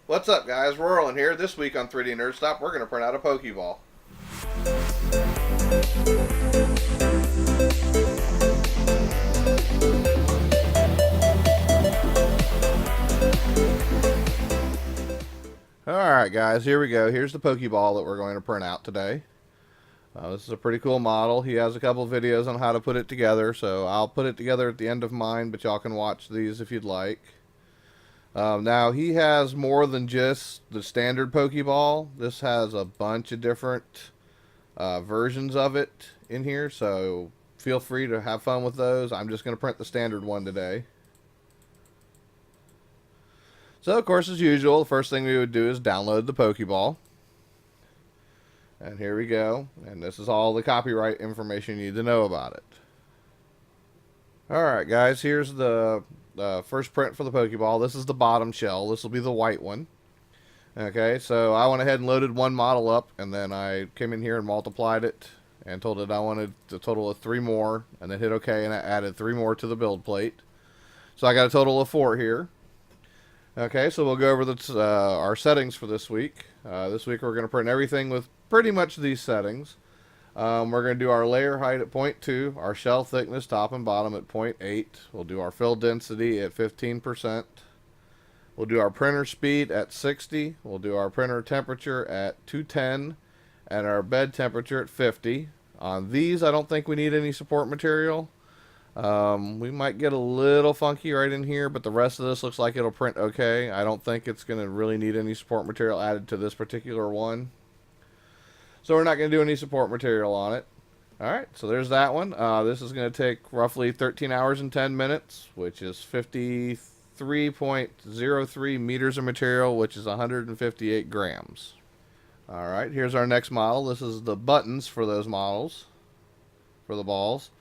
What's up, guys? Roland here. This week on 3D NerdStop, we're going to print out a Pokeball. Alright, guys, here we go. Here's the Pokeball that we're going to print out today. This is a pretty cool model. He has a couple videos on how to put it together, so I'll put it together at the end of mine, but y'all can watch these if you'd like. Now, he has more than just the standard Pokeball. This has a bunch of different versions of it in here, so feel free to have fun with those. I'm just going to print the standard one today. So, of course, as usual, the first thing we would do is download the Pokeball. And here we go. And this is all the copyright information you need to know about it. Alright, guys, here's the first print for the Pokeball. This is the bottom shell. This will be the white one. Okay, so I went ahead and loaded one model up, and then I came in here and multiplied it and told it I wanted a total of 3 more, and then hit OK, and I added 3 more to the build plate. So I got a total of 4 here. Okay, so we'll go over our settings for this week. This week we're going to print everything with pretty much these settings. We're going to do our layer height at 0.2, our shell thickness top and bottom at 0.8. We'll do our fill density at 15%. We'll do our printer speed at 60. We'll do our printer temperature at 210 and our bed temperature at 50. On these, I don't think we need any support material. We might get a little funky right in here, but the rest of this looks like it'll print okay. I don't think it's going to really need any support material added to this particular one. So we're not going to do any support material on it. Alright, so there's that one. This is going to take roughly 13 hours and 10 minutes, which is 53.03 meters of material, which is 158 grams. Alright, here's our next model. This is the buttons for those models, for the balls.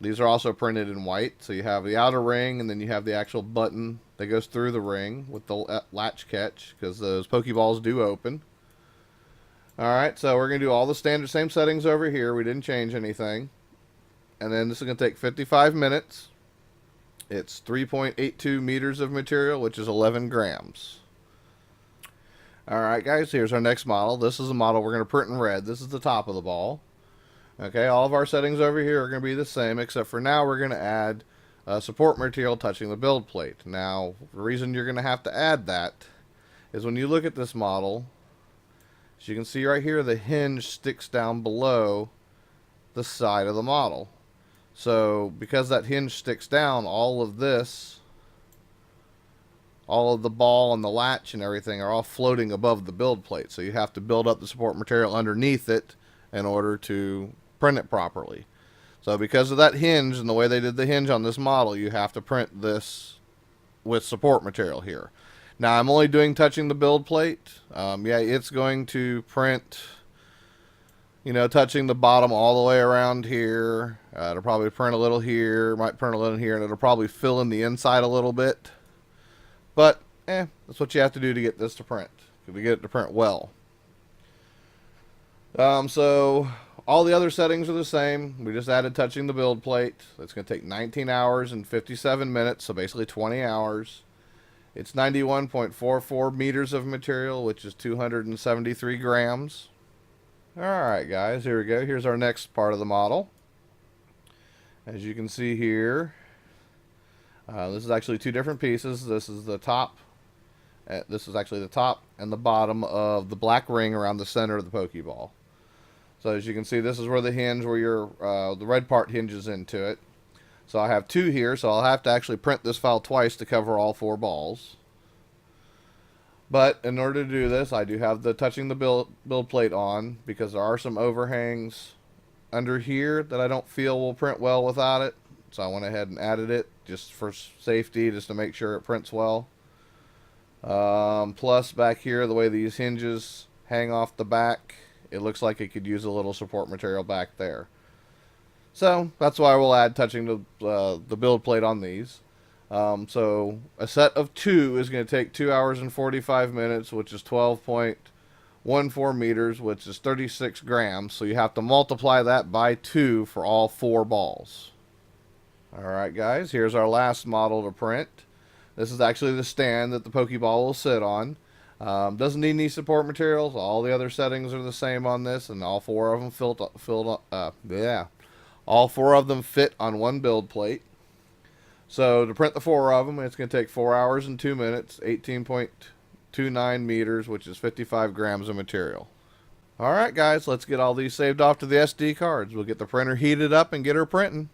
These are also printed in white, so you have the outer ring, and then you have the actual button that goes through the ring with the latch catch, because those Pokeballs do open. Alright, so we're going to do all the standard same settings over here. We didn't change anything. And then this is going to take 55 minutes. It's 3.82 meters of material, which is 11 grams. Alright, guys, here's our next model. This is a model we're going to print in red. This is the top of the ball. Okay, all of our settings over here are going to be the same, except for now we're going to add support material touching the build plate. Now, the reason you're going to have to add that is when you look at this model, as you can see right here, the hinge sticks down below the side of the model. So, because that hinge sticks down, all of this, all of the ball and the latch and everything are all floating above the build plate. So you have to build up the support material underneath it in order to print it properly. So because of that hinge and the way they did the hinge on this model, you have to print this with support material here. Now I'm only doing touching the build plate. Yeah, it's going to print, you know, touching the bottom all the way around here. It'll probably print a little here, might print a little here, and it'll probably fill in the inside a little bit. But, that's what you have to do to get this to print, to get it to print well. So all the other settings are the same. We just added touching the build plate. It's going to take 19 hours and 57 minutes, so basically 20 hours. It's 91.44 meters of material, which is 273 grams. Alright, guys, here we go. Here's our next part of the model. As you can see here, this is actually 2 different pieces. This is the top. This is actually the top and the bottom of the black ring around the center of the Pokeball. So as you can see, this is where the hinge, where your the red part hinges into it. So I have 2 here, so I'll have to actually print this file twice to cover all 4 balls. But in order to do this, I do have the touching the build plate on, because there are some overhangs under here that I don't feel will print well without it. So I went ahead and added it just for safety, just to make sure it prints well. Plus back here, the way these hinges hang off the back, it looks like it could use a little support material back there. So that's why we'll add touching the build plate on these. So a set of 2 is going to take 2 hours and 45 minutes, which is 12.14 meters, which is 36 grams. So you have to multiply that by 2 for all 4 balls. Alright, guys, here's our last model to print. This is actually the stand that the Pokeball will sit on. Doesn't need any support materials. All the other settings are the same on this, and all four of them all four of them fit on one build plate. So to print the four of them, it's going to take 4 hours and 2 minutes, 18.29 meters, which is 55 grams of material. Alright guys, let's get all these saved off to the SD cards. We'll get the printer heated up and get her printing.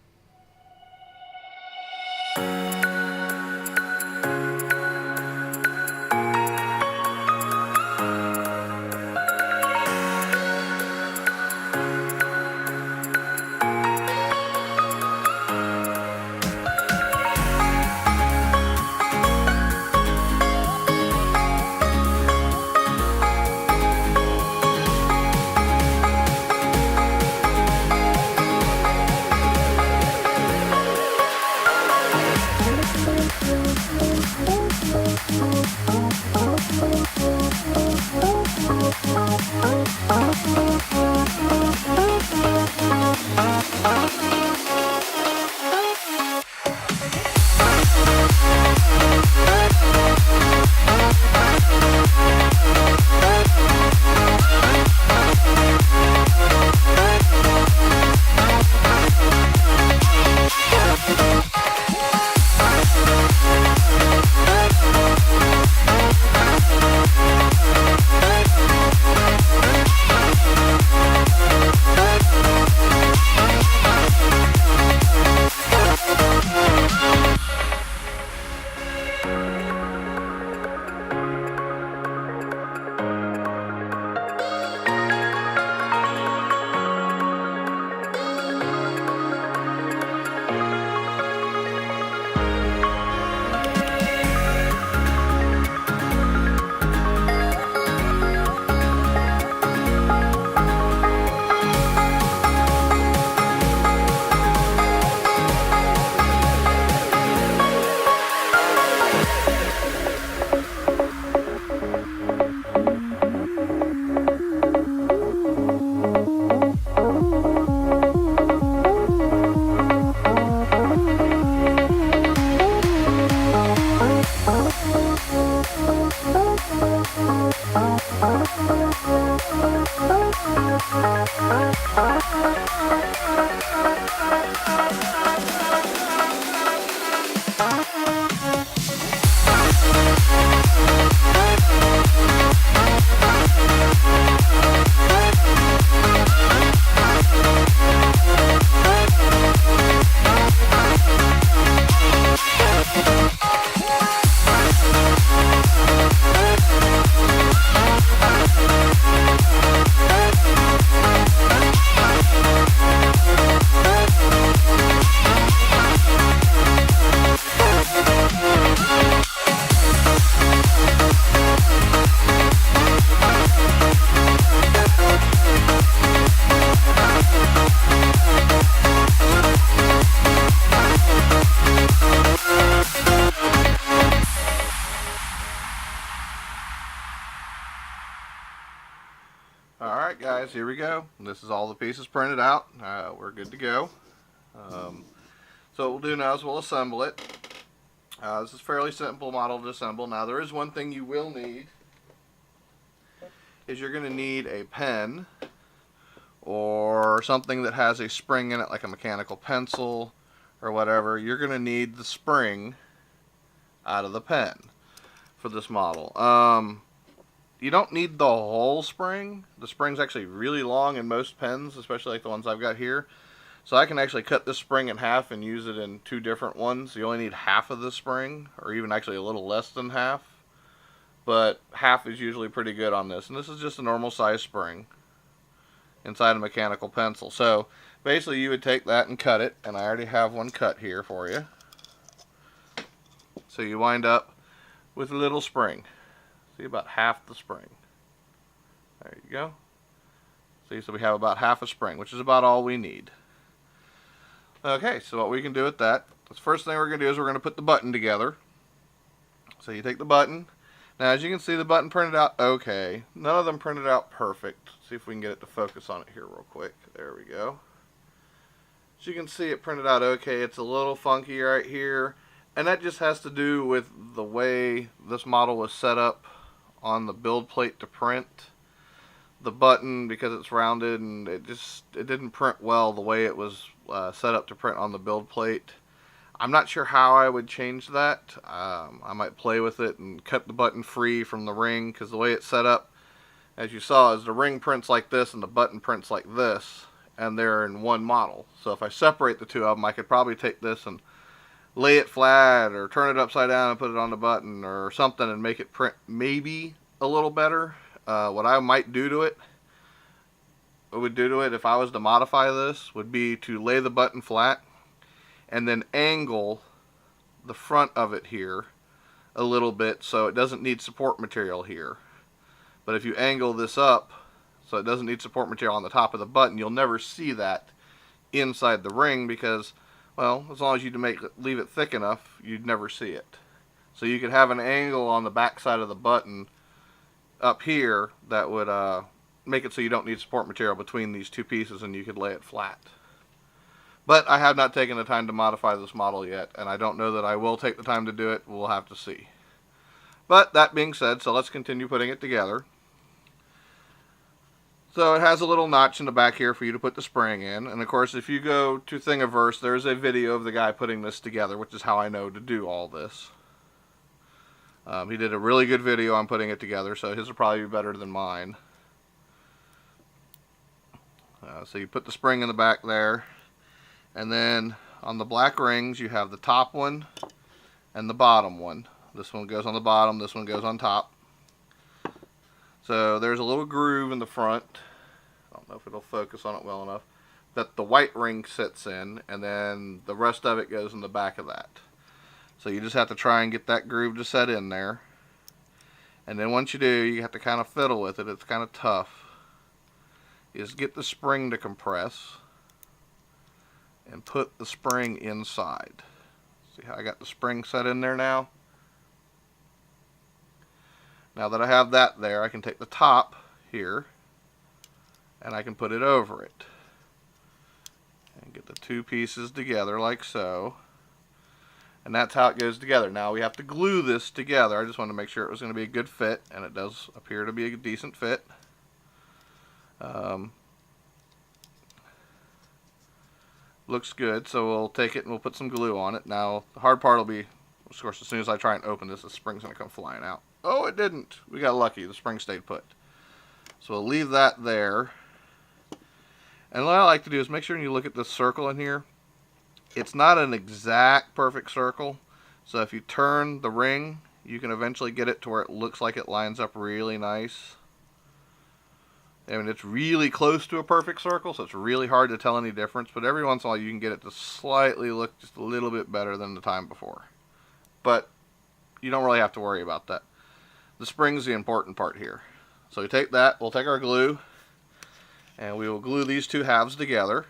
Alright guys, here we go. This is all the pieces printed out. We're good to go. So what we'll do now is we'll assemble it. This is a fairly simple model to assemble. Now there is one thing you will need, is you're going to need a pen or something that has a spring in it, like a mechanical pencil or whatever. You're going to need the spring out of the pen for this model. You don't need the whole spring. The spring's actually really long in most pens, especially like the ones I've got here. So I can actually cut this spring in half and use it in two different ones. You only need half of the spring, or even actually a little less than half. But half is usually pretty good on this. And this is just a normal size spring inside a mechanical pencil. So basically you would take that and cut it, and I already have one cut here for you. So you wind up with a little spring. See, about half the spring. There you go. See, so we have about half a spring, which is about all we need. Okay, so what we can do with that, the first thing we're going to do is we're going to put the button together. So you take the button. Now as you can see, the button printed out okay. None of them printed out perfect. Let's see if we can get it to focus on it here real quick. There we go. As you can see, it printed out okay. It's a little funky right here. And that just has to do with the way this model was set up on the build plate to print. The button, because it's rounded, and it didn't print well the way it was set up to print on the build plate. I'm not sure how I would change that. I might play with it and cut the button free from the ring, because the way it's set up, as you saw, is the ring prints like this and the button prints like this, and they're in one model. So if I separate the two of them, I could probably take this and lay it flat or turn it upside down and put it on the button or something and make it print maybe a little better. What I might do to it, if I was to modify this, would be to lay the button flat and then angle the front of it here a little bit so it doesn't need support material here. But if you angle this up so it doesn't need support material on the top of the button, you'll never see that inside the ring because, well, as long as you leave it thick enough, you'd never see it. So you could have an angle on the back side of the button up here that would make it so you don't need support material between these two pieces, and you could lay it flat. But I have not taken the time to modify this model yet, and I don't know that I will take the time to do it. We'll have to see. But that being said, so let's continue putting it together. So it has a little notch in the back here for you to put the spring in. And of course, if you go to Thingiverse, there's a video of the guy putting this together, which is how I know to do all this. He did a really good video on putting it together, so his will probably be better than mine. So you put the spring in the back there. And then on the black rings, you have the top one and the bottom one. This one goes on the bottom, this one goes on top. So there's a little groove in the front. I don't know if it'll focus on it well enough. That the white ring sits in, and then the rest of it goes in the back of that. So you just have to try and get that groove to set in there. And then once you do, you have to kind of fiddle with it. It's kind of tough. Is get the spring to compress and put the spring inside. See how I got the spring set in there now? Now that I have that there, I can take the top here and I can put it over it. And get the two pieces together like so. And that's how it goes together. Now we have to glue this together. I just wanted to make sure it was going to be a good fit, and it does appear to be a decent fit. Looks good, so we'll take it and we'll put some glue on it. Now the hard part will be, of course, as soon as I try and open this, the spring's going to come flying out. Oh, it didn't. We got lucky. The spring stayed put. So we'll leave that there. And what I like to do is make sure when you look at this circle in here, it's not an exact perfect circle. So if you turn the ring, you can eventually get it to where it looks like it lines up really nice. I mean, it's really close to a perfect circle, so it's really hard to tell any difference. But every once in a while, you can get it to slightly look just a little bit better than the time before. But you don't really have to worry about that. The spring's the important part here. So we take that, we'll take our glue, and we will glue these two halves together.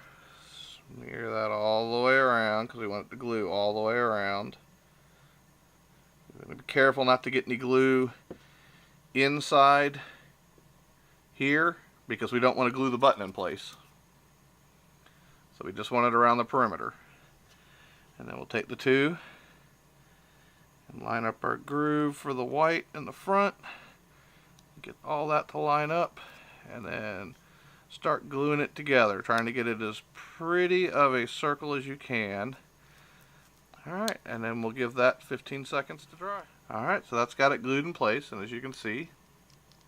Smear that all the way around, because we want it to glue all the way around. Be careful not to get any glue inside here, because we don't want to glue the button in place. So we just want it around the perimeter. And then we'll take the two and line up our groove for the white in the front. Get all that to line up, and then start gluing it together, trying to get it as pretty of a circle as you can. Alright, and then we'll give that 15 seconds to dry. Alright, so that's got it glued in place, and as you can see,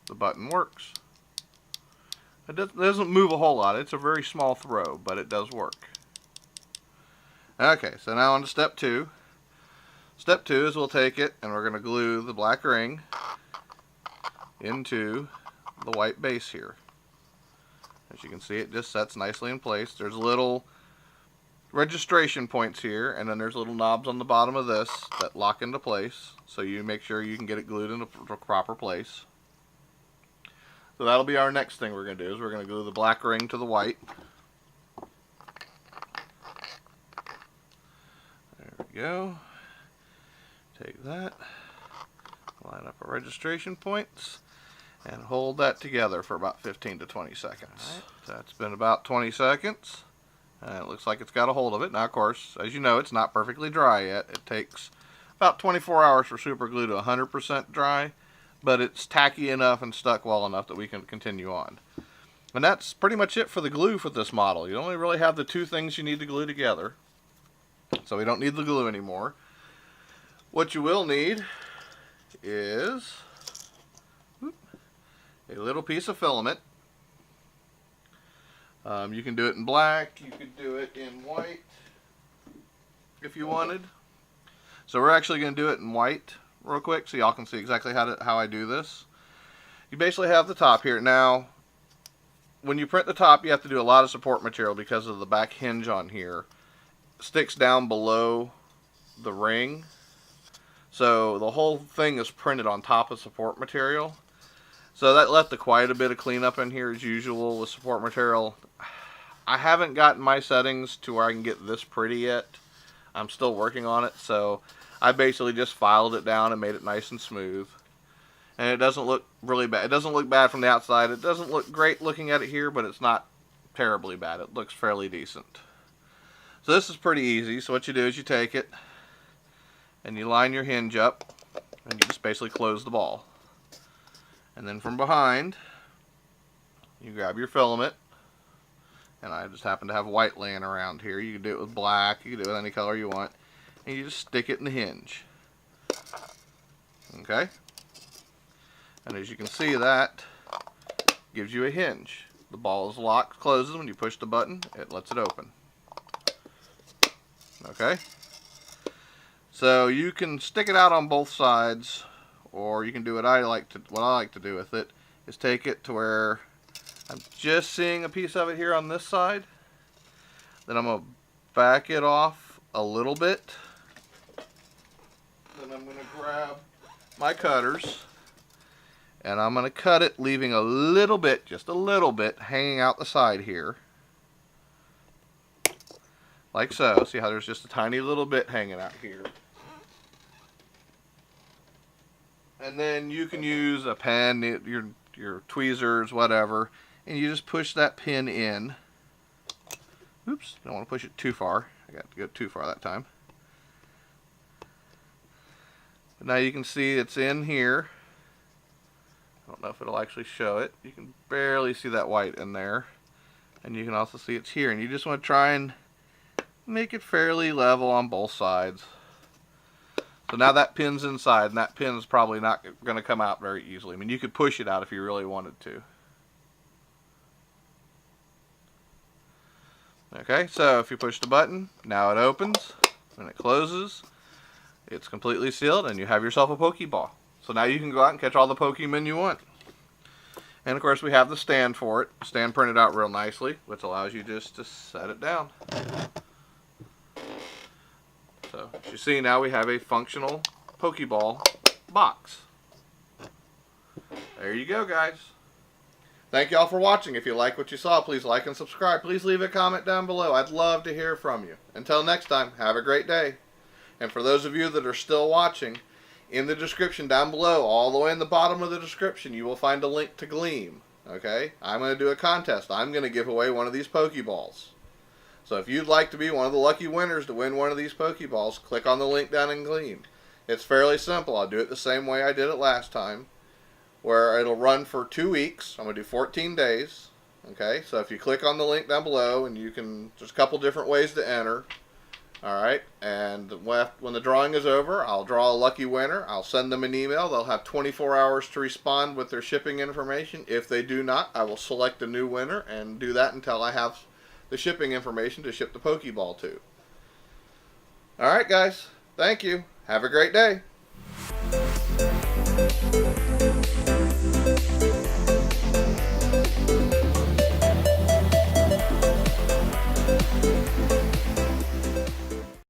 the button works. It doesn't move a whole lot. It's a very small throw, but it does work. Okay, so now on to step two. Step two is we'll take it and we're going to glue the black ring into the white base here. As you can see, it just sets nicely in place. There's little registration points here, and then there's little knobs on the bottom of this that lock into place, so you make sure you can get it glued in the proper place. So that'll be our next thing we're going to do, is we're going to glue the black ring to the white. There we go. Take that, line up our registration points, and hold that together for about 15 to 20 seconds. Right. That's been about 20 seconds, and it looks like it's got a hold of it. Now, of course, as you know, it's not perfectly dry yet. It takes About 24 hours for super glue to 100% dry, but it's tacky enough and stuck well enough that we can continue on. And that's pretty much it for the glue for this model. You only really have the two things you need to glue together, so we don't need the glue anymore. What you will need is a little piece of filament. You can do it in black, you could do it in white if you wanted. So we're actually going to do it in white real quick so y'all can see exactly how I do this. You basically have the top here. Now, when you print the top, you have to do a lot of support material because of the back hinge on here. It sticks down below the ring. So the whole thing is printed on top of support material. So that left quite a bit of cleanup in here as usual with support material. I haven't gotten my settings to where I can get this pretty yet. I'm still working on it, so I basically just filed it down and made it nice and smooth. And it doesn't look really bad. It doesn't look bad from the outside. It doesn't look great looking at it here, but it's not terribly bad. It looks fairly decent. So this is pretty easy. So what you do is you take it and you line your hinge up and you just basically close the ball. And then from behind, you grab your filament. And I just happen to have white laying around here. You can do it with black, you can do it with any color you want. And you just stick it in the hinge. Okay? And as you can see, that gives you a hinge. The ball is locked, closes. When you push the button, it lets it open. Okay? So you can stick it out on both sides, or you can do what I like to do with it is take it to where I'm just seeing a piece of it here on this side. Then I'm going to back it off a little bit. Then I'm going to grab my cutters and I'm going to cut it, leaving a little bit, just a little bit, hanging out the side here. Like so. See how there's just a tiny little bit hanging out here. And then you can use a pen, your tweezers, whatever, and you just push that pin in. Oops, don't want to push it too far. I got to go too far that time. But now you can see it's in here. I don't know if it'll actually show it. You can barely see that white in there. And you can also see it's here. And you just want to try and make it fairly level on both sides. So now that pin's inside, and that pin's probably not going to come out very easily. I mean, you could push it out if you really wanted to. Okay, so if you push the button, now it opens, and it closes. It's completely sealed, and you have yourself a Pokeball. So now you can go out and catch all the Pokemon you want. And of course, we have the stand for it. Stand printed out real nicely, which allows you just to set it down. So, as you see, now we have a functional Pokeball box. There you go, guys. Thank you all for watching. If you like what you saw, please like and subscribe. Please leave a comment down below. I'd love to hear from you. Until next time, have a great day. And for those of you that are still watching, in the description down below, all the way in the bottom of the description, you will find a link to Gleam. Okay? I'm going to do a contest. I'm going to give away one of these Pokeballs. So if you'd like to be one of the lucky winners to win one of these Pokeballs, click on the link down in Gleam. It's fairly simple. I'll do it the same way I did it last time, where it'll run for 2 weeks. I'm going to do 14 days. Okay, so if you click on the link down below, and there's a couple different ways to enter. Alright, and when the drawing is over, I'll draw a lucky winner. I'll send them an email. They'll have 24 hours to respond with their shipping information. If they do not, I will select a new winner and do that until I have the shipping information to ship the Pokeball to. Alright guys, thank you. Have a great day.